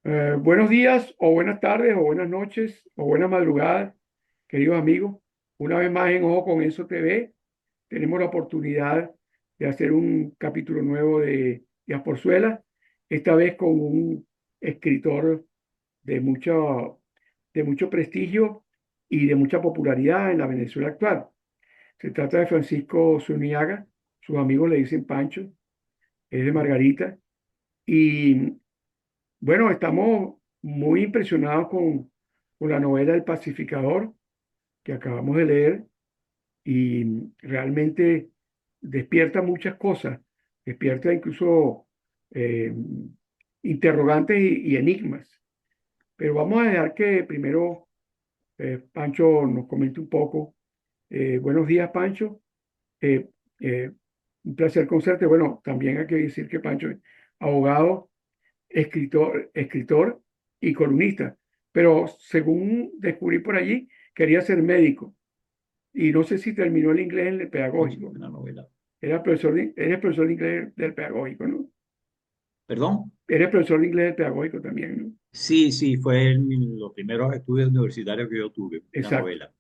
Buenos días o buenas tardes o buenas noches o buenas madrugadas, queridos amigos. Una vez más en Ojo con Eso TV tenemos la oportunidad de hacer un capítulo nuevo de Días Porzuela, esta vez con un escritor de mucho prestigio y de mucha popularidad en la Venezuela actual. Se trata de Francisco Zuniaga, sus amigos le dicen Pancho, es de Margarita y bueno, estamos muy impresionados con la novela El Pacificador que acabamos de leer y realmente despierta muchas cosas, despierta incluso eh, interrogantes y enigmas. Pero vamos a dejar que primero Pancho nos comente un poco. Buenos días, Pancho. Eh, eh, un placer conocerte. Bueno, también hay que decir que Pancho es abogado, escritor y columnista, pero según descubrí por allí, quería ser médico y no sé si terminó el inglés en el pedagógico. Una novela. Eres profesor de inglés del pedagógico, ¿no? ¿Perdón? Eres profesor de inglés del pedagógico también, ¿no? Sí, sí, fue los primeros estudios universitarios que yo tuve, una Exacto. novela.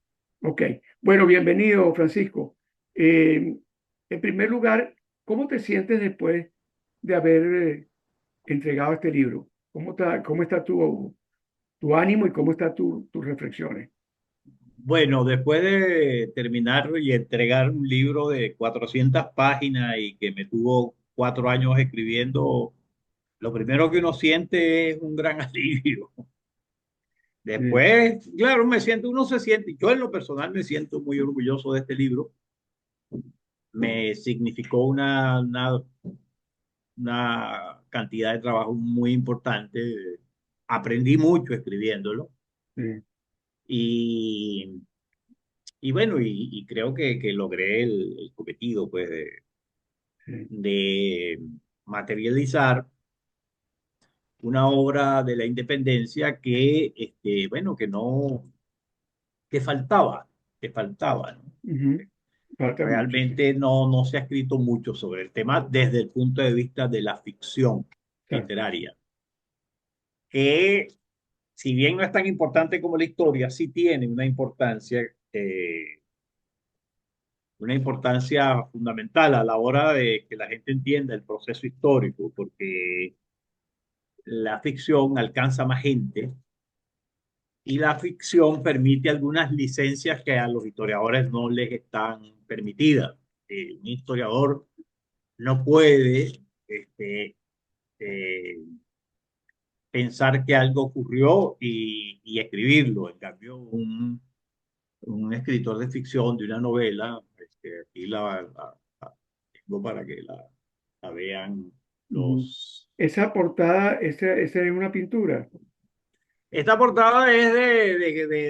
Ok. Bueno, bienvenido, Francisco. Eh, en primer lugar, ¿cómo te sientes después de haber entregado este libro? ¿Cómo está tu ánimo y cómo están tus reflexiones? Bueno, después de terminar y entregar un libro de 400 páginas y que me tuvo 4 años escribiendo, lo primero que uno siente es un gran alivio. Eh, Después, claro, uno se siente, yo en lo personal me siento muy orgulloso de este libro. Me significó una cantidad de trabajo muy importante. Aprendí mucho escribiéndolo eh, y, y bueno, y creo que logré el cometido, pues, eh, de materializar una obra de la independencia que, bueno, que faltaba, que faltaba, ¿no? ujú. Falta mucho, sí. Realmente no se ha escrito mucho sobre el tema desde el punto de vista de la ficción Exacto. literaria, que si bien no es tan importante como la historia, sí tiene una importancia fundamental a la hora de que la gente entienda el proceso histórico, porque la ficción alcanza más gente y la ficción permite algunas licencias que a los historiadores no les están permitidas. Un historiador no puede eh, pensar que algo ocurrió y escribirlo. En cambio, un escritor de ficción de una novela, aquí la tengo para que la vean Ujú. los... Esa portada, esa es una pintura. Esta portada es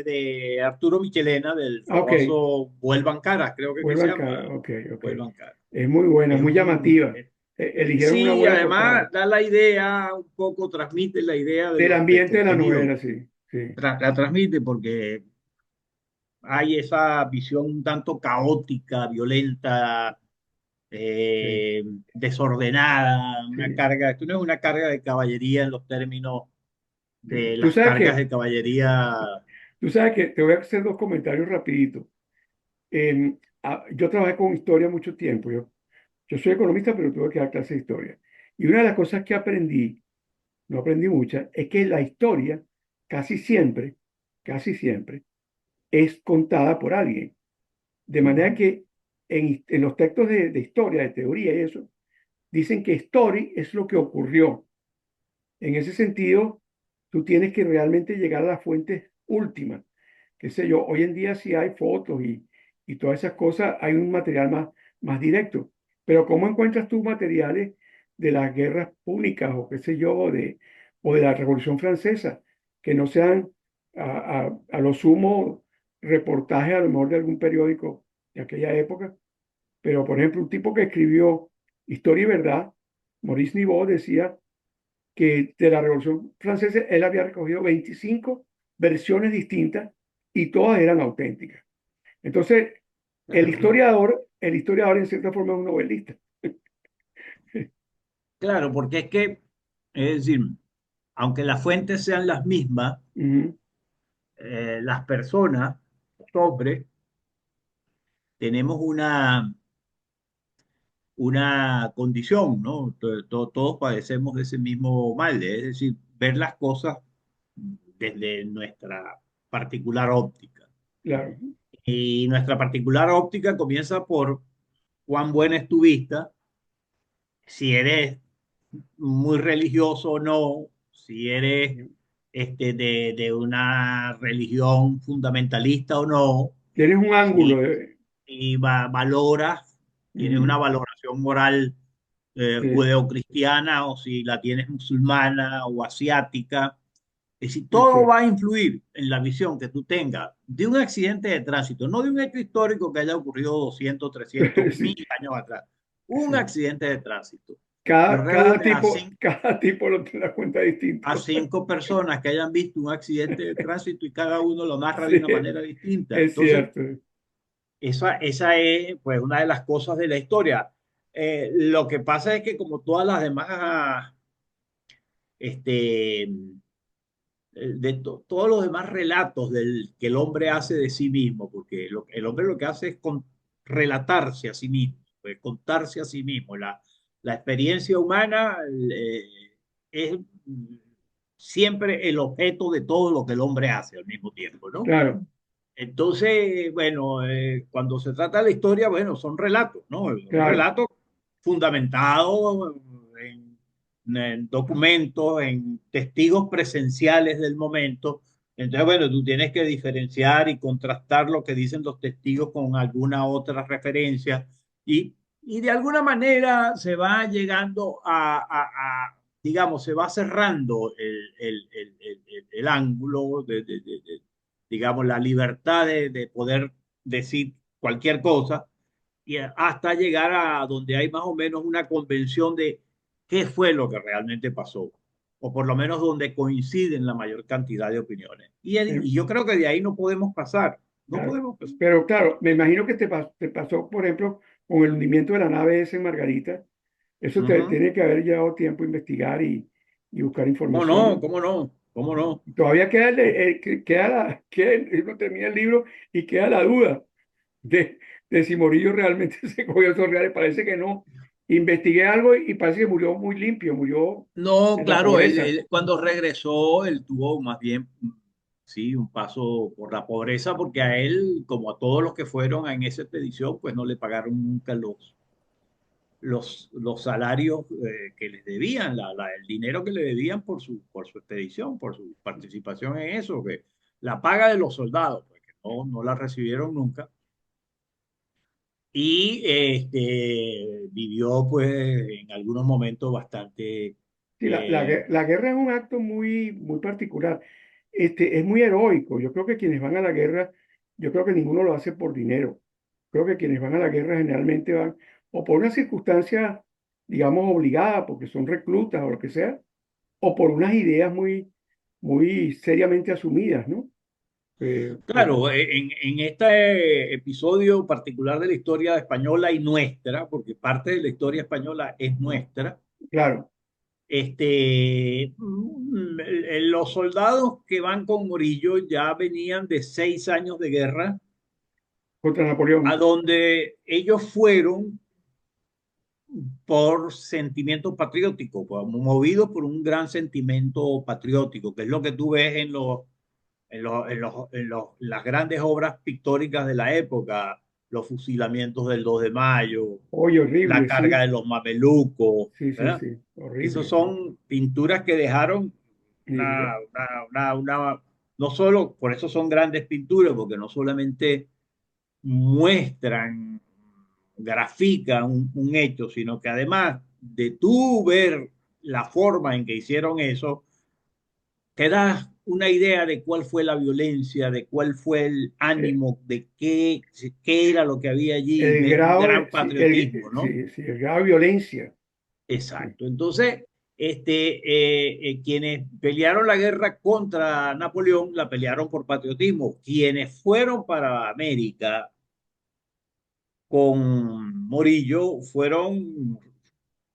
de Arturo Michelena, del Ah, ok. famoso Vuelvan Caras, creo que se Vuelvan llama. cara. Ok, ok. Vuelvan Caras. Es muy buena, es Es muy un... llamativa. Eligieron una sí, buena portada. además da la idea, un poco transmite la idea Del del ambiente de la contenido. novela, sí. Sí, La transmite porque hay esa visión un tanto caótica, violenta, sí, eh, desordenada, una sí. carga, esto no es una carga de caballería en los términos Sí. de las cargas de caballería. Tú sabes que te voy a hacer dos comentarios rapidito. Yo trabajé con historia mucho tiempo. Yo soy economista, pero tuve que dar clases de historia. Y una de las cosas que aprendí, no aprendí muchas, es que la historia casi siempre, casi siempre, es contada por alguien. De manera que en los textos de historia, de teoría y eso, dicen que story es lo que ocurrió. En ese sentido, tú tienes que realmente llegar a las fuentes últimas. Qué sé yo, hoy en día sí hay fotos y todas esas cosas, hay un material más directo. Pero ¿cómo encuentras tú materiales de las guerras púnicas o qué sé yo, o de la Revolución Francesa, que no sean a lo sumo reportajes a lo mejor de algún periódico de aquella época? Pero, por ejemplo, un tipo que escribió Historia y Verdad, Maurice Niveau, decía que de la Revolución Francesa él había recogido 25 versiones distintas y todas eran auténticas. Entonces, el historiador en cierta forma es un novelista. Claro, porque es que, es decir, aunque las fuentes sean las mismas, Ujú. las personas, los hombres, tenemos una condición, ¿no? Todos padecemos de ese mismo mal, es decir, ver las cosas desde nuestra particular óptica. Claro. Y nuestra particular óptica comienza por cuán buena es tu vista, si eres muy religioso o no, si eres de una religión fundamentalista o no, Tienes un ángulo si, si valoras, tienes una ujú, valoración moral sí, judeocristiana o si la tienes musulmana o asiática. Es decir, es todo cierto. va a influir en la visión que tú tengas de un accidente de tránsito, no de un hecho histórico que haya ocurrido 200, 300, Sí, 1000 años atrás. Un sí. accidente de tránsito. Tú Cada, cada reúnes tipo, cada tipo lo tiene la cuenta a distinto. 5 personas que hayan visto un accidente de tránsito y cada uno lo narra de Sí, una manera distinta. es Entonces, cierto. esa es pues, una de las cosas de la historia. Lo que pasa es que como todas las demás, este, todos los demás relatos que el hombre hace de sí mismo, porque el hombre lo que hace es relatarse a sí mismo, pues, contarse a sí mismo. La experiencia humana es siempre el objeto de todo lo que el hombre hace al mismo tiempo, ¿no? Claro, Entonces, bueno, cuando se trata de la historia, bueno, son relatos, ¿no? Son claro, relatos fundamentados en documentos, en testigos presenciales del momento. Entonces, bueno, tú tienes que diferenciar y contrastar lo que dicen los testigos con alguna otra referencia y de alguna manera se va llegando digamos, se va cerrando el ángulo digamos, la libertad de poder decir cualquier cosa y hasta llegar a donde hay más o menos una convención de qué fue lo que realmente pasó, o por lo menos donde coinciden la mayor cantidad de opiniones. eh, Y yo creo que de ahí no podemos pasar, no claro. podemos pasar. Pero claro, me imagino que te pasó, por ejemplo, con el hundimiento de la nave esa en Margarita. Eso te Ujú. tiene que haber llevado tiempo investigar y buscar ¿Cómo no? información. ¿Cómo no? ¿Cómo no? Todavía queda, uno termina el libro y queda la duda de, de si Morillo realmente se cogió esos reales. Parece que no. Investigué algo y parece que murió muy limpio, murió No, en la claro, pobreza. cuando regresó, él tuvo más bien, sí, un paso por la pobreza, porque a él, como a todos los que fueron en esa expedición, pues no le pagaron nunca los salarios que les debían, el dinero que le debían por su expedición, por su participación en eso, que la paga de los soldados, pues que no la recibieron nunca. Y vivió, pues, en algunos momentos bastante Sí, eh, la guerra es un acto muy, muy particular. Es muy heroico. Yo creo que quienes van a la guerra, yo creo que ninguno lo hace por dinero. Creo que quienes van a la guerra generalmente van o por una circunstancia, digamos, obligada, porque son reclutas o lo que sea, o por unas ideas muy, muy seriamente asumidas, ¿no? Por, Claro, en este episodio particular de la historia española y nuestra, porque parte de la historia española es nuestra, claro, los soldados que van con Morillo ya venían de 6 años de guerra, contra a Napoleón. donde ellos fueron por sentimiento patriótico, movidos por un gran sentimiento patriótico, que es lo que tú ves las grandes obras pictóricas de la época, los fusilamientos del 2 de mayo, Oye, la horrible, carga sí, de los mamelucos, sí, sí, ¿verdad? sí, Esos horrible. son pinturas que dejaron Y no solo, por eso son grandes pinturas, porque no solamente muestran, grafican un hecho, sino que además de tú ver la forma en que hicieron eso, te das una idea de cuál fue la violencia, de cuál fue el eh, ánimo, qué era lo que había allí. el Es un grado gran de, sí, patriotismo, ¿no? sí, sí, el grado de violencia. Sí, Exacto. Entonces, quienes pelearon la guerra contra Napoleón la pelearon por patriotismo. Quienes fueron para América con Morillo fueron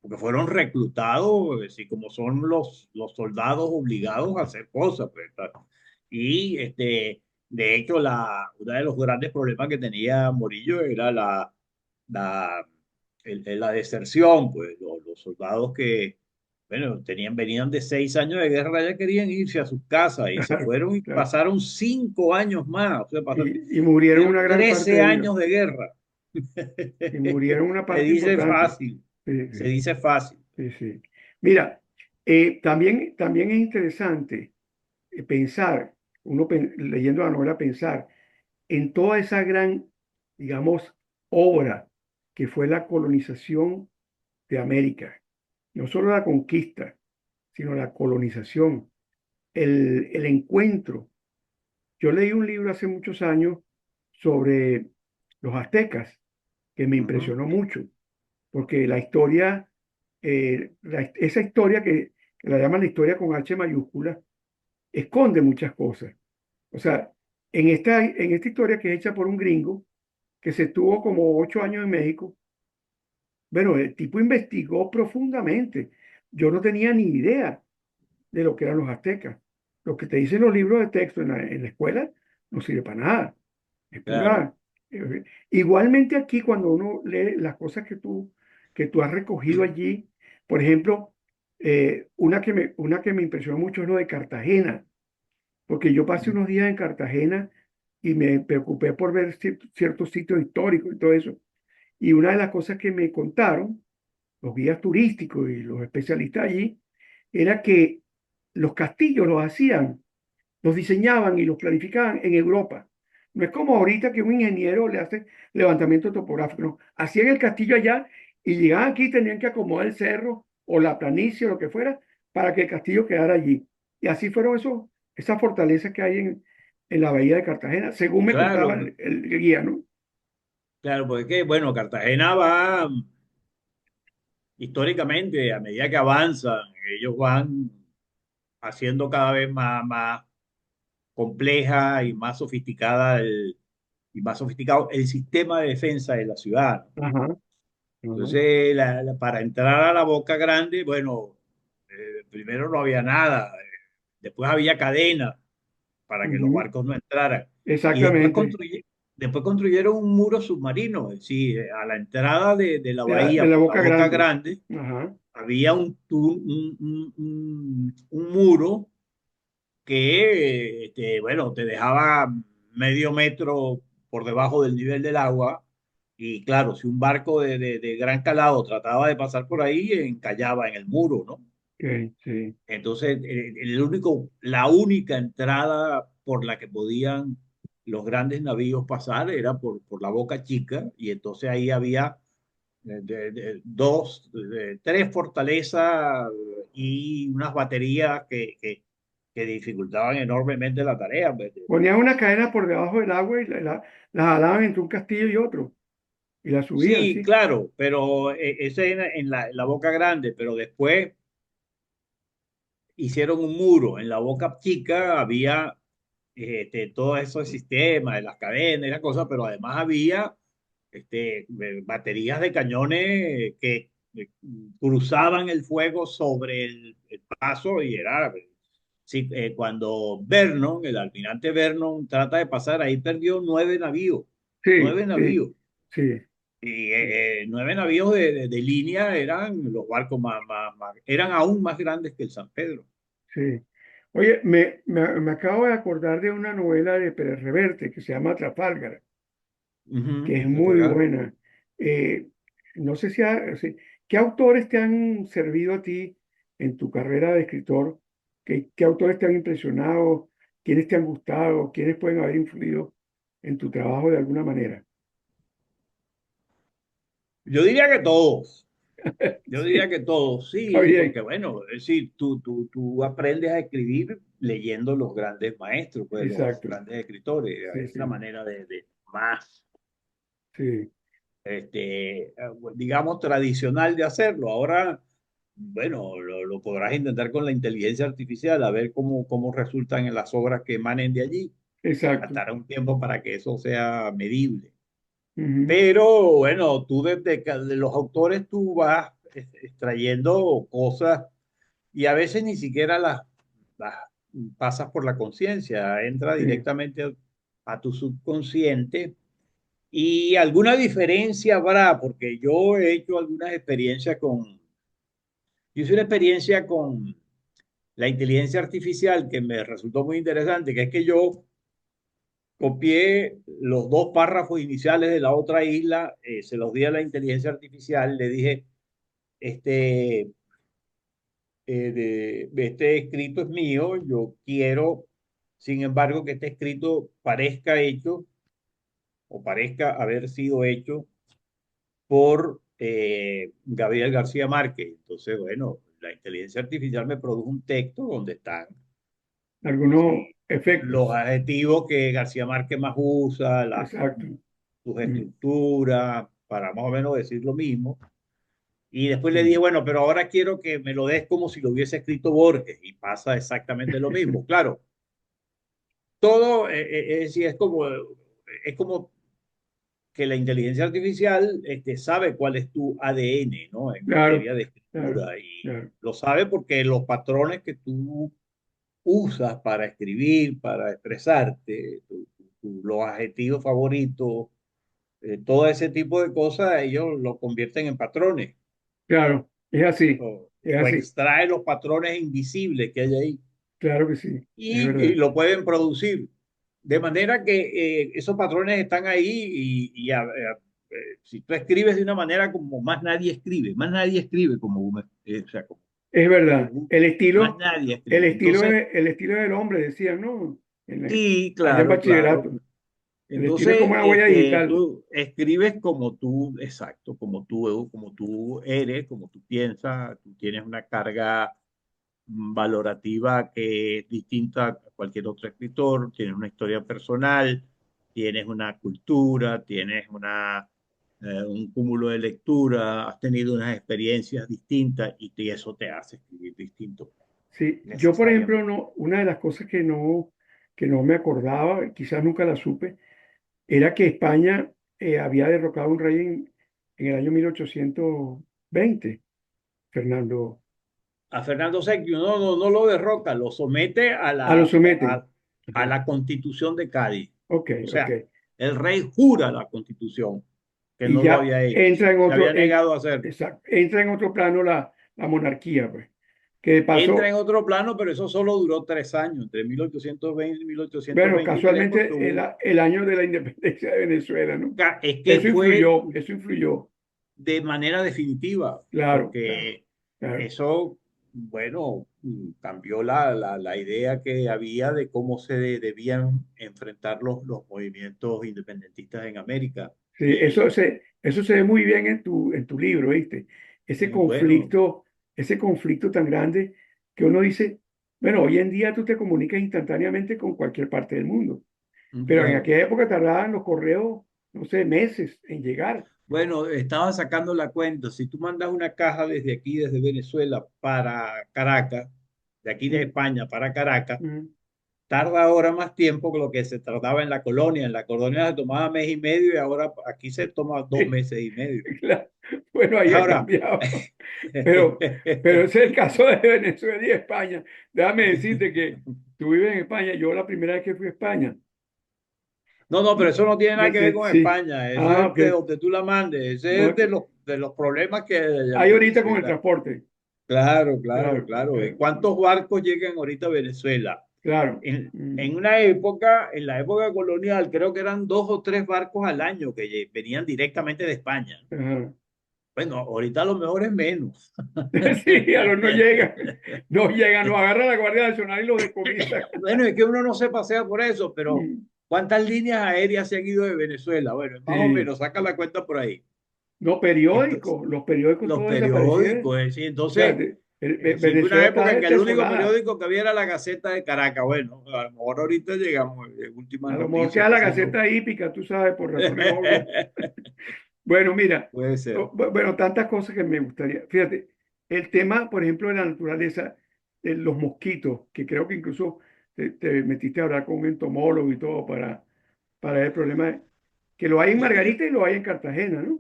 porque fueron reclutados, así como son los soldados obligados a hacer cosas. Pues, y de hecho, uno de los grandes problemas que tenía Morillo era la, la deserción, pues los soldados que, bueno, venían de 6 años de guerra, ya querían irse a sus casas y se Claro, fueron y claro. pasaron 5 años más, o sea, Y murieron tuvieron una gran parte 13 de ellos. años de guerra. Y murieron una Se parte dice importante. fácil, Sí, se sí, dice fácil. sí, sí. Mira, también es interesante pensar, leyendo la novela, pensar en toda esa gran, digamos, obra que fue la colonización de América. No solo la conquista, sino la colonización, el encuentro. Yo leí un libro hace muchos años sobre los aztecas, que me Ujú. impresionó mucho, porque la historia, esa historia que la llaman la historia con H mayúscula, esconde muchas cosas. O sea, en esta historia que es hecha por un gringo, que se estuvo como 8 años en México, bueno, el tipo investigó profundamente. Yo no tenía ni idea de lo que eran los aztecas. Lo que te dicen los libros de texto en la escuela no sirve para nada. Es Claro, pura. Igualmente aquí, cuando uno lee las cosas que tú has recogido allí, por ejemplo, una que me impresionó mucho es lo de Cartagena, porque yo pasé unos días en Cartagena y me preocupé por ver ciertos sitios históricos y todo eso. Y una de las cosas que me contaron los guías turísticos y los especialistas allí era que los castillos los diseñaban y los planificaban en Europa. No es como ahorita que un ingeniero le hace levantamiento topográfico, no. Hacían el castillo allá y llegaban aquí y tenían que acomodar el cerro o la planicie o lo que fuera para que el castillo quedara allí. Y así fueron esas fortalezas que hay en la bahía de Cartagena, según me contaba claro, el guía, ¿no? claro, porque bueno, Cartagena va históricamente, a medida que avanzan, ellos van haciendo cada vez más compleja y más sofisticada y más sofisticado el sistema de defensa de la ciudad. Ajá, ajá. Entonces, para entrar a la Boca Grande, bueno, primero no había nada, después había cadenas para que los Ujú. barcos no entraran. Y Exactamente. después construyeron un muro submarino, es decir, a la entrada de la De bahía la por la Boca Boca Grande. Grande Ajá. había un muro que, bueno, te dejaba medio metro por debajo del nivel del agua. Y claro, si un barco de gran calado trataba de pasar por ahí, encallaba en el muro, ¿no? Ok, sí, Entonces, la única entrada por la que podían los grandes navíos pasar era por la Boca Chica, y entonces ahí había tres fortalezas y unas baterías que dificultaban enormemente la tarea. Pues. ponían una cadena por debajo del agua y la jalaban entre un castillo y otro y la subían, Sí, sí. claro, pero ese en la Boca Grande, pero después hicieron un muro. En la Boca Chica había todo ese sistema de las cadenas y las cosas, pero además había baterías de cañones que cruzaban el fuego sobre el paso y era. Sí, cuando Vernon, el almirante Vernon, trata de pasar, ahí perdió 9 navíos, Sí, nueve sí, navíos. sí, Y sí, 9 navíos de línea eran los barcos eran aún más grandes que el San Pedro. sí. Oye, me acabo de acordar de una novela de Pérez Reverte que se llama Trafalgar, que Ujú, es muy Trafalgar. buena. Eh, no sé ¿qué autores te han servido a ti en tu carrera de escritor? ¿Qué autores te han impresionado? ¿Quiénes te han gustado? ¿Quiénes pueden haber influido en tu trabajo de alguna manera? Yo diría que todos. Yo diría Sí, que todos, está sí, porque bien. bueno, es decir, tú aprendes a escribir leyendo los grandes maestros, pues los Exacto. grandes escritores. Sí, Es la sí, manera de más, sí, digamos, tradicional de hacerlo. Ahora, bueno, lo podrás intentar con la inteligencia artificial, a ver cómo resultan en las obras que emanen de allí. exacto. Faltará un tiempo para que eso sea medible. Ujú. Pero bueno, tú de los autores tú vas extrayendo cosas y a veces ni siquiera las pasas por la conciencia, entra Sí, directamente a tu subconsciente. Y alguna diferencia habrá, porque yo he hecho algunas experiencias yo hice una experiencia con la inteligencia artificial que me resultó muy interesante, que es que yo copié los dos párrafos iniciales de la otra isla, se los di a la inteligencia artificial, le dije, este, este escrito es mío, yo quiero, sin embargo, que este escrito parezca hecho o parezca haber sido hecho por Gabriel García Márquez. Entonces, bueno, la inteligencia artificial me produjo un texto donde están algunos los efectos. adjetivos que García Márquez más usa, Exacto. sus Mm. estructuras, para más o menos decir lo mismo. Y después le dije, Sí. bueno, pero ahora quiero que me lo des como si lo hubiese escrito Borges. Y pasa exactamente lo mismo. Claro, todo, es decir, es como que la inteligencia artificial sabe cuál es tu ADN, ¿no? En Claro, materia de claro, escritura. Y claro. lo sabe porque los patrones que tú usas para escribir, para expresarte, los adjetivos favoritos, todo ese tipo de cosas, ellos lo convierten en patrones Claro, es así, o, es o así. extrae los patrones invisibles que hay ahí Claro que sí, es y verdad. lo pueden producir. De manera que esos patrones están ahí si tú escribes de una manera como más nadie escribe como uno, o sea, Es verdad. más nadie El escribe. estilo, Entonces, el estilo del hombre, decían, ¿no? sí, Allá en claro, claro. bachillerato. El estilo es como Entonces, una huella digital. tú escribes como tú, exacto, como tú eres, como tú piensas, tú tienes una carga valorativa que es distinta a cualquier otro escritor, tienes una historia personal, tienes una cultura, tienes un cúmulo de lectura, has tenido unas experiencias distintas y eso te hace escribir distinto, Sí, yo por ejemplo, necesariamente. no, una de las cosas que no me acordaba, quizás nunca la supe, era que España había derrocado a un rey en el año 1820, Fernando. A Fernando VII no lo derroca, lo somete A lo someten. a Ajá. la Constitución de Cádiz. Ok, O ok. sea, el rey jura la Constitución, que Y no lo ya había hecho, entra en se otro, había negado a hacerlo. exacto, entra en otro plano la monarquía, pues. Que de Entra en paso, otro plano, pero eso solo duró 3 años, entre 1820 y bueno, 1823, porque casualmente hubo, el año de la independencia de Venezuela, ¿no? es que fue Eso influyó, de manera definitiva, claro, claro, porque claro. eso, bueno, cambió la idea que había de cómo debían enfrentar los movimientos independentistas en América. Sí, Y, eso se ve muy bien en tu libro, ¿viste? y bueno, Ese conflicto tan grande que uno dice, bueno, hoy en día tú te comunicas instantáneamente con cualquier parte del mundo, pero en claro. aquella época tardaban los correos, no sé, meses en llegar. Bueno, estaban sacando la cuenta. Si tú mandas una caja desde aquí, desde Venezuela para Caracas, de aquí de Mm, España para Caracas, mm. tarda ahora más tiempo que lo que se tardaba en la colonia. En la colonia se tomaba mes y medio y ahora aquí se toma 2 meses y medio. Claro. Bueno, ahí ha Ahora, cambiado. Pero, pero ese es el caso de Venezuela y España. Déjame decirte que tú vives en España. Yo la primera vez que fui a España, no, no, pero eso no tiene nada que ver con sí. España. Eso Ah, es ok. de donde tú la mandes. Ese No, es de los problemas que hay allá hay en ahorita con el Venezuela. transporte. Claro, claro, Claro, claro. ¿Y claro, cuántos barcos llegan ahorita a Venezuela? claro. En una época, en la época colonial, creo que eran 2 o 3 barcos al año que venían directamente de España. Ajá. Bueno, ahorita a lo mejor es menos. Sí, a los no llegan. No llegan, nos agarra la Guardia Nacional y los decomisa. Bueno, es que uno no se pasea por eso, pero Mm. ¿cuántas líneas aéreas se han ido de Venezuela? Bueno, más o Sí. menos, saca la cuenta por ahí. No, Entonces, los periódicos los todos desaparecieron. periódicos, sí. O sea, Entonces, sí, fue una Venezuela época está en que el único desolada. periódico que había era la Gaceta de Caracas. Bueno, a lo mejor ahorita llegamos, últimas A lo mejor noticias, queda qué la sé yo. Gaceta hípica, tú sabes, por razones obvias. Bueno, mira, Puede ser. bueno, tantas cosas que me gustaría. Fíjate, el tema, por ejemplo, de la naturaleza, de los mosquitos, que creo que incluso te metiste a hablar con un entomólogo y todo para el problema, que lo hay en Sí, Margarita y lo hay en Cartagena, ¿no?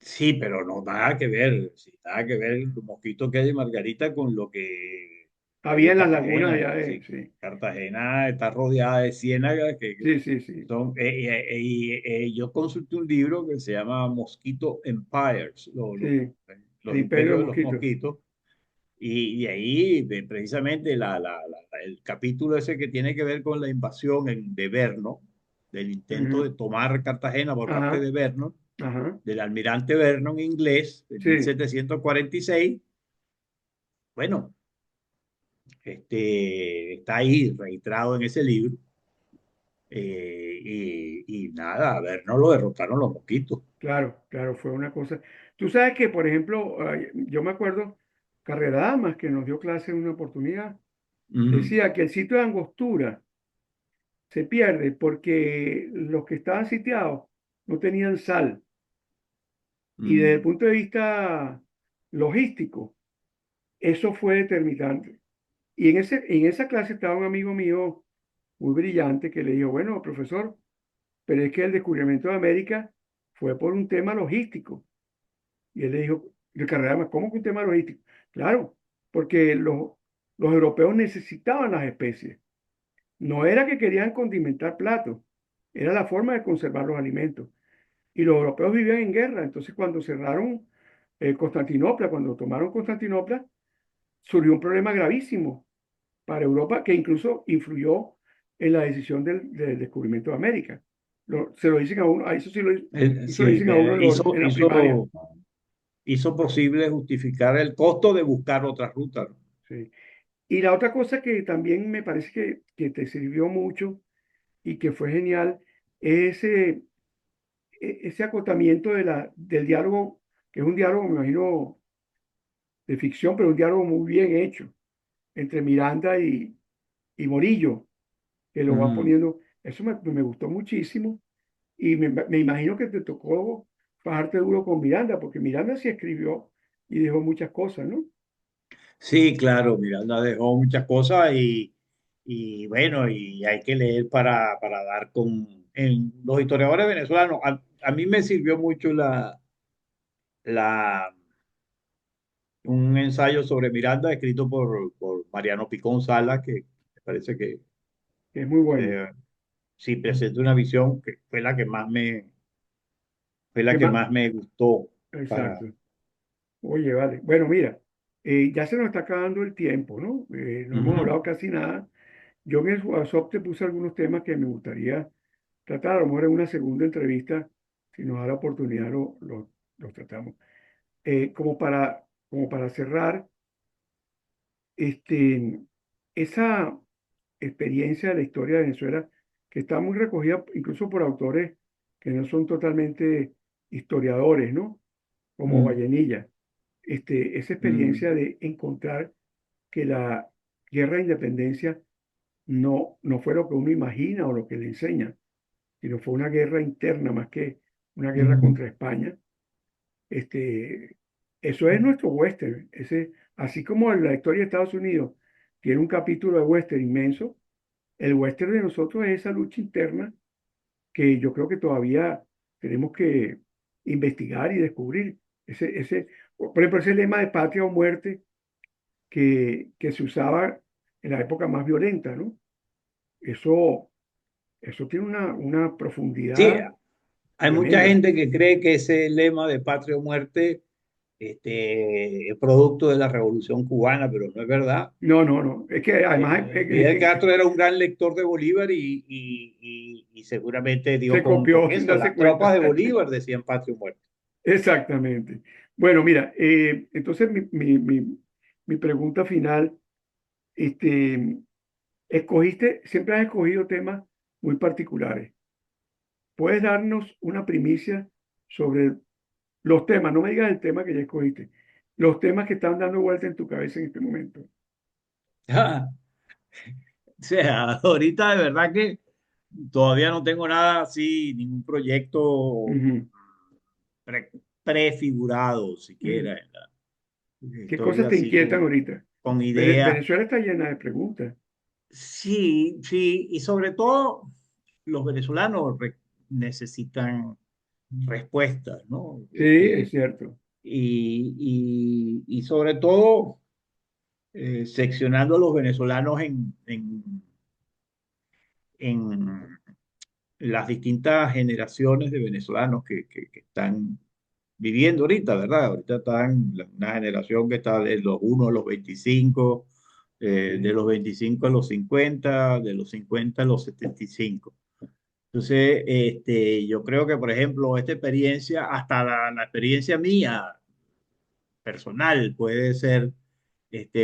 Sí, pero no nada que ver, sí, nada que ver el mosquito que hay de Margarita con lo que hay Había de en las lagunas Cartagena. allá de, Sí, sí, Cartagena está rodeada de ciénagas que sí, sí, sí, son, yo consulté un libro que se llama Mosquito Empires, sí, el los imperio de imperios de los mosquitos. mosquitos, y ahí precisamente el capítulo ese que tiene que ver con la invasión de Verno, del intento de Ujú. tomar Cartagena por parte Ajá, de Verno, ajá, del almirante Vernon inglés en sí, 1746. Bueno, está ahí registrado en ese libro. Y nada, Vernon lo derrotaron los mosquitos. claro, claro, fue una cosa. Tú sabes que, por ejemplo, yo me acuerdo, Carrera Damas, que nos dio clase en una oportunidad, Mm, decía que el sitio de Angostura se pierde porque los que estaban sitiados no tenían sal. Y desde el mm, punto de vista logístico, eso fue determinante. Y en esa clase estaba un amigo mío muy brillante que le dijo, bueno, profesor, pero es que el descubrimiento de América fue por un tema logístico. Y él le dijo, de carrera, ¿cómo que un tema logístico? Claro, porque los europeos necesitaban las especies. No era que querían condimentar platos, era la forma de conservar los alimentos. Y los europeos vivían en guerra. Entonces, cuando cerraron Constantinopla, cuando tomaron Constantinopla, surgió un problema gravísimo para Europa que incluso influyó en la decisión del descubrimiento de América. Se lo dicen a uno, a eso sí eso lo sí, dicen a uno hizo, en la primaria. hizo posible justificar el costo de buscar otra ruta, ¿no? Sí. Y la otra cosa que también me parece que te sirvió mucho y que fue genial es ese acotamiento del diálogo, que es un diálogo, me imagino, de ficción, pero un diálogo muy bien hecho entre Miranda y Morillo, que lo va Mm. poniendo. Eso me gustó muchísimo y me imagino que te tocó fajarte duro con Miranda, porque Miranda sí escribió y dejó muchas cosas, ¿no? Sí, claro, Miranda dejó muchas cosas y bueno, y hay que leer para dar con en los historiadores venezolanos. A mí me sirvió mucho la, un ensayo sobre Miranda escrito por Mariano Picón Sala, que me parece que Que es muy bueno. eh, sí presenta una visión que fue la ¿Qué que más? más me gustó para... Exacto. Oye, vale. Bueno, mira, ya se nos está acabando el tiempo, ¿no? No hemos Ujú. hablado casi nada. Yo en el WhatsApp te puse algunos temas que me gustaría tratar. A lo mejor en una segunda entrevista, si nos da la oportunidad, los tratamos. Como para cerrar, este, esa experiencia de la historia de Venezuela, que está muy recogida incluso por autores que no son totalmente historiadores, ¿no? Como Mm, Vallenilla. Esa mm, experiencia de encontrar que la guerra de independencia no fue lo que uno imagina o lo que le enseña, sino fue una guerra interna más que una guerra mm. contra España. Este, Eso es nuestro western. Así como la historia de Estados Unidos tiene un capítulo de western inmenso, el western de nosotros es esa lucha interna que yo creo que todavía tenemos que investigar y descubrir. Por ejemplo, ese lema de patria o muerte que se usaba en la época más violenta, ¿no? Eso, eso tiene una Sí, profundidad hay mucha tremenda. gente que cree que ese lema de patria o muerte es producto de la Revolución Cubana, pero no es verdad. No, no, no. Es que además Fidel Castro era un gran lector de Bolívar y seguramente dio se con copió sin eso. darse Las tropas cuenta. de Bolívar decían patria o muerte. Exactamente. Bueno, mira, entonces mi pregunta final, este, siempre has escogido temas muy particulares. ¿Puedes darnos una primicia sobre los temas? No me digas el tema que ya escogiste, los temas que están dando vuelta en tu cabeza en este momento. O sea, ahorita de verdad que todavía no tengo nada así, ningún proyecto Ujú. pre- prefigurado siquiera. Mm. ¿Qué Estoy cosas te así inquietan ahorita? con ideas. Venezuela está llena de preguntas. Sí, sí, y sobre todo los venezolanos necesitan. respuestas, ¿no? Sí, es cierto. Y sobre todo seccionando a los venezolanos en las distintas generaciones de venezolanos que están viviendo ahorita, ¿verdad? Ahorita están una generación que está de los 1 a los 25, de Sí. los 25 a los 50, de los 50 a los 75. Entonces, yo creo que, por ejemplo, esta experiencia, hasta la experiencia mía personal, puede ser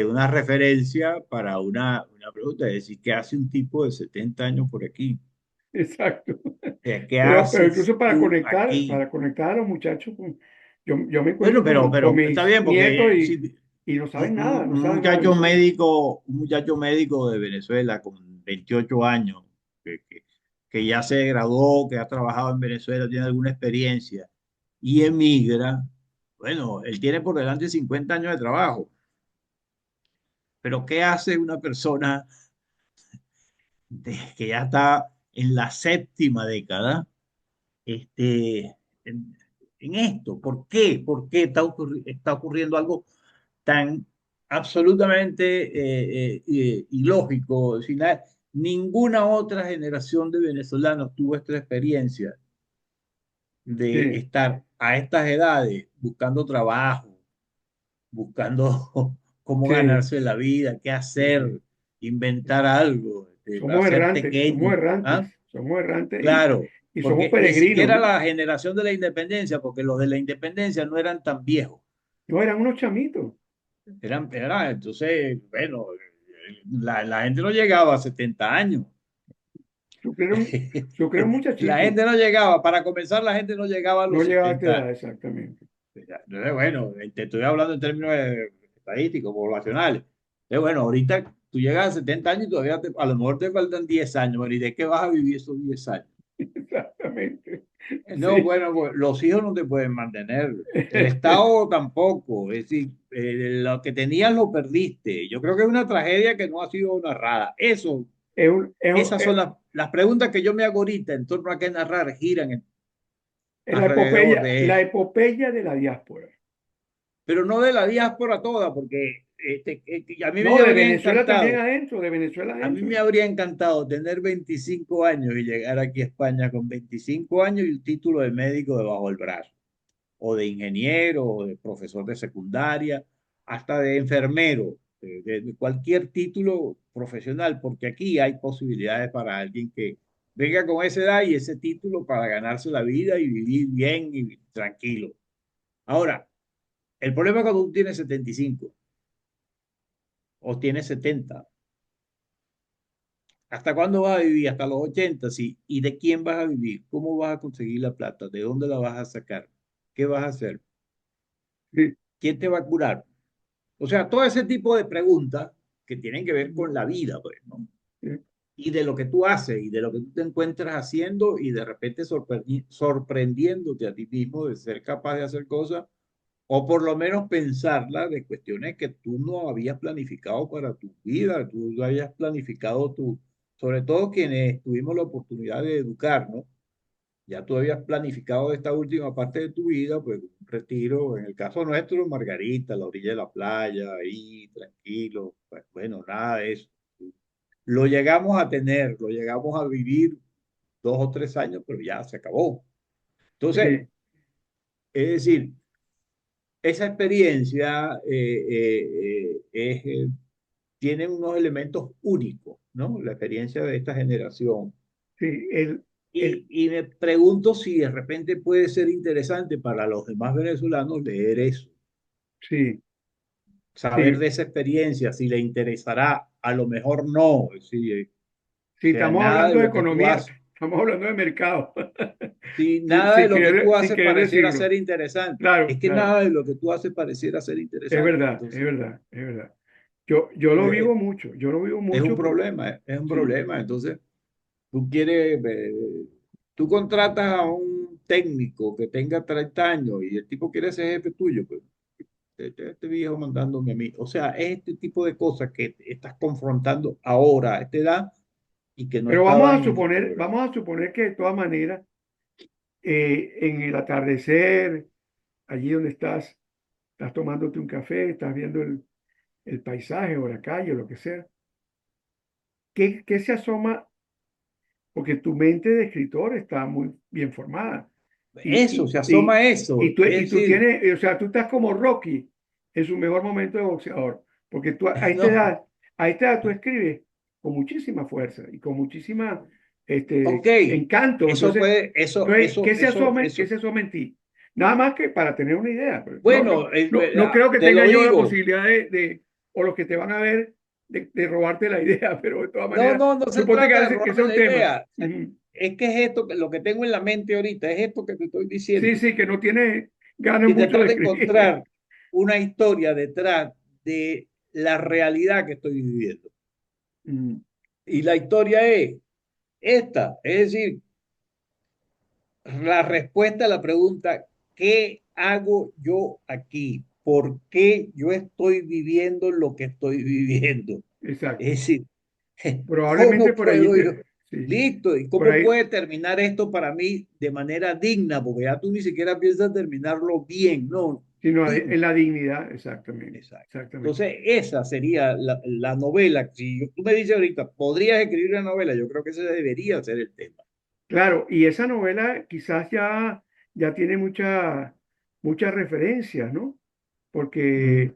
una referencia para una pregunta, es decir, ¿qué hace un tipo de 70 años por aquí? Exacto. ¿Qué Pero haces incluso tú aquí? para conectar a los muchachos, yo me Bueno, encuentro pero con está mis bien, nietos porque si y no saben nada, no saben nada. un muchacho médico de Venezuela con 28 años, que, que, que ya se graduó, que ha trabajado en Venezuela, tiene alguna experiencia y emigra, bueno, él tiene por delante 50 años de trabajo, pero ¿qué hace una persona que ya está en la séptima década, este, en, en esto? ¿Por qué? ¿Por qué está ocurriendo algo tan absolutamente ilógico? Si ninguna otra generación de venezolanos tuvo esta experiencia de Sí, estar a estas edades buscando trabajo, buscando cómo sí, ganarse la vida, qué sí. hacer, inventar algo, hacer Somos pequeño. errantes, ¿Ah? somos errantes Claro, y somos porque ni peregrinos, siquiera ¿no? la generación de la independencia, porque los de la independencia no eran tan viejos. No, eran unos chamitos. Entonces, bueno, la gente no llegaba a 70 años. Yo creo un La muchachito, gente no llegaba, para comenzar, la gente no llegaba a no los llegaba a esta 70 edad años. exactamente. Entonces, bueno, te estoy hablando en términos estadísticos, poblacionales. Entonces, bueno, ahorita tú llegas a 70 años y todavía a lo mejor te faltan 10 años. Bueno, ¿y de qué vas a vivir esos 10 años? Exactamente. No, Sí. bueno, pues, los hijos no te pueden mantener. El Estado tampoco. Es decir, lo que tenías lo perdiste. Yo creo que es una tragedia que no ha sido narrada. Es, un- es, un- Esas son las preguntas que yo me hago ahorita en torno a qué narrar, giran es alrededor de la eso. epopeya de la diáspora. Pero no de la diáspora toda, porque a mí me No, de habría Venezuela también encantado, adentro, de Venezuela a mí me adentro. habría encantado tener 25 años y llegar aquí a España con 25 años y un título de médico debajo del brazo, o de ingeniero, o de profesor de secundaria, hasta de enfermero, de cualquier título profesional, porque aquí hay posibilidades para alguien que venga con esa edad y ese título para ganarse la vida y vivir bien y tranquilo. Ahora, el problema es cuando tú tienes 75 o tienes 70. ¿Hasta cuándo vas a vivir? ¿Hasta los 80? Sí. ¿Y de quién vas a vivir? ¿Cómo vas a conseguir la plata? ¿De dónde la vas a sacar? ¿Qué vas a hacer? Sí, ¿Quién te va a curar? O sea, todo ese tipo de preguntas que tienen que ver con la vida, pues, ¿no? sí, Y de lo que tú haces y de lo que tú te encuentras haciendo y de repente sorprendiéndote a ti mismo de ser capaz de hacer cosas o por lo menos pensarla de cuestiones que tú no habías planificado para tu vida, tú no habías planificado sobre todo quienes tuvimos la oportunidad de educarnos, ya tú habías planificado esta última parte de tu vida, pues un retiro, en el caso nuestro, Margarita, a la orilla de la playa, ahí, tranquilo, pues bueno, nada de eso. Lo llegamos a tener, lo llegamos a vivir 2 o 3 años, pero ya se acabó. Entonces, sí, es decir, esa experiencia tiene unos elementos únicos, ¿no? La experiencia de esta generación. sí, Y me pregunto si de repente puede ser interesante para los demás venezolanos leer eso, sí, saber sí, de esa experiencia, si le interesará, a lo mejor no, sí, si estamos nada de hablando de lo que tú economía, haces, estamos hablando de mercado, si sin, nada de sin lo que tú querer, sin haces querer pareciera decirlo. ser interesante, es Claro, que claro, nada de lo que tú haces pareciera ser es interesante, verdad, es entonces verdad, es verdad. Yo lo vivo eh, mucho, yo lo vivo es un mucho, problema, es un sí, problema, entonces tú quieres, tú contratas a un técnico que tenga 30 años y el tipo quiere ser jefe tuyo, pues este viejo mandándome a mí. O sea, es este tipo de cosas que estás confrontando ahora a esta edad y que no pero estaban en el programa. vamos a suponer que de todas maneras en el atardecer, allí donde estás tomándote un café, estás viendo el paisaje o la calle o lo que sea. ¿Qué se asoma? Porque tu mente de escritor está muy bien formada. Eso, se Y, asoma eso. y Es tú decir, tienes, o sea, tú estás como Rocky en su mejor momento de boxeador, porque tú no, a esta edad tú escribes con muchísima fuerza y con muchísima ok, encanto. eso puede, Entonces, ¿qué se asoma en ti? Nada más que para tener una idea. Pero bueno, no creo que te lo tenga yo la digo. posibilidad o los que te van a ver, de robarte la idea, pero de todas No, maneras, no, no se suponte trata de que robarme sea un la tema. idea. Ujú. Es que es esto, lo que tengo en la mente ahorita, es esto que te estoy Sí, diciendo. sí, que no tiene ganas Y mucho de tratar de escribir. encontrar una historia detrás de la realidad que estoy viviendo. Mm, Y la historia es esta, es decir, la respuesta a la pregunta, ¿qué hago yo aquí? ¿Por qué yo estoy viviendo lo que estoy viviendo? Es exacto. decir, Probablemente ¿cómo por allí puedo yo? sí, Listo, ¿y por cómo ahí, puede terminar esto para mí de manera digna? Porque ya tú ni siquiera piensas terminarlo bien, no, sino digno. en la dignidad, exactamente, Exacto. exactamente. Entonces, esa sería la novela. Si tú me dices ahorita, ¿podrías escribir una novela? Yo creo que ese debería ser el tema. Claro, y esa novela quizás ya tiene muchas referencias, ¿no? Mm, Porque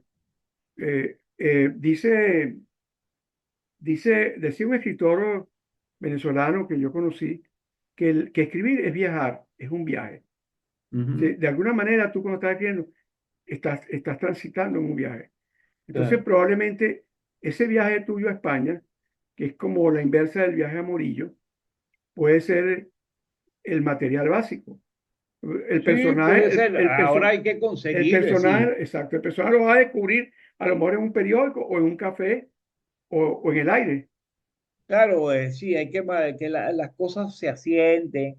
decía un escritor venezolano que yo conocí que escribir es viajar, es un viaje. ujú, De alguna manera tú cuando estás escribiendo estás transitando en un viaje. Entonces, claro. probablemente ese viaje tuyo a España, que es como la inversa del viaje a Morillo, puede ser el material básico. El Sí, puede personaje, ser. Ahora hay que el conseguir, sí. personaje, exacto, el personaje lo va a descubrir a lo mejor en un periódico o en un café o en el aire. Claro, sí, hay que las cosas se asienten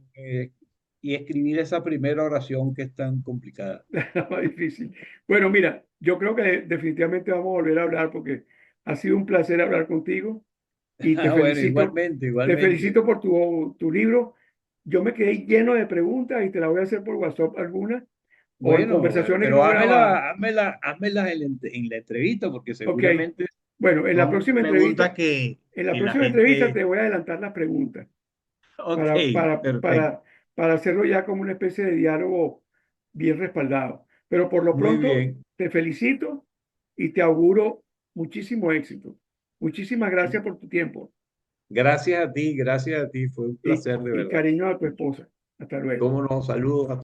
y escribir esa primera oración que es tan complicada. Más difícil. Bueno, mira, yo creo que definitivamente vamos a volver a hablar porque ha sido un placer hablar contigo y Bueno, igualmente, te igualmente. felicito por tu libro. Yo me quedé lleno de preguntas y te las voy a hacer por WhatsApp algunas o en Bueno, conversaciones que pero hemos grabado. házmelas en la entrevista, porque Ok, seguramente bueno, son preguntas en la que la próxima entrevista gente. te voy a adelantar las preguntas Ok, para, para, perfecto. para, para hacerlo ya como una especie de diálogo bien respaldado. Pero por lo Muy pronto bien. te felicito y te auguro muchísimo éxito. Muchísimas gracias por tu tiempo Gracias a ti, gracias a ti. Fue un placer de y verdad. cariño a tu esposa. Hasta luego. Cómo no, saludos a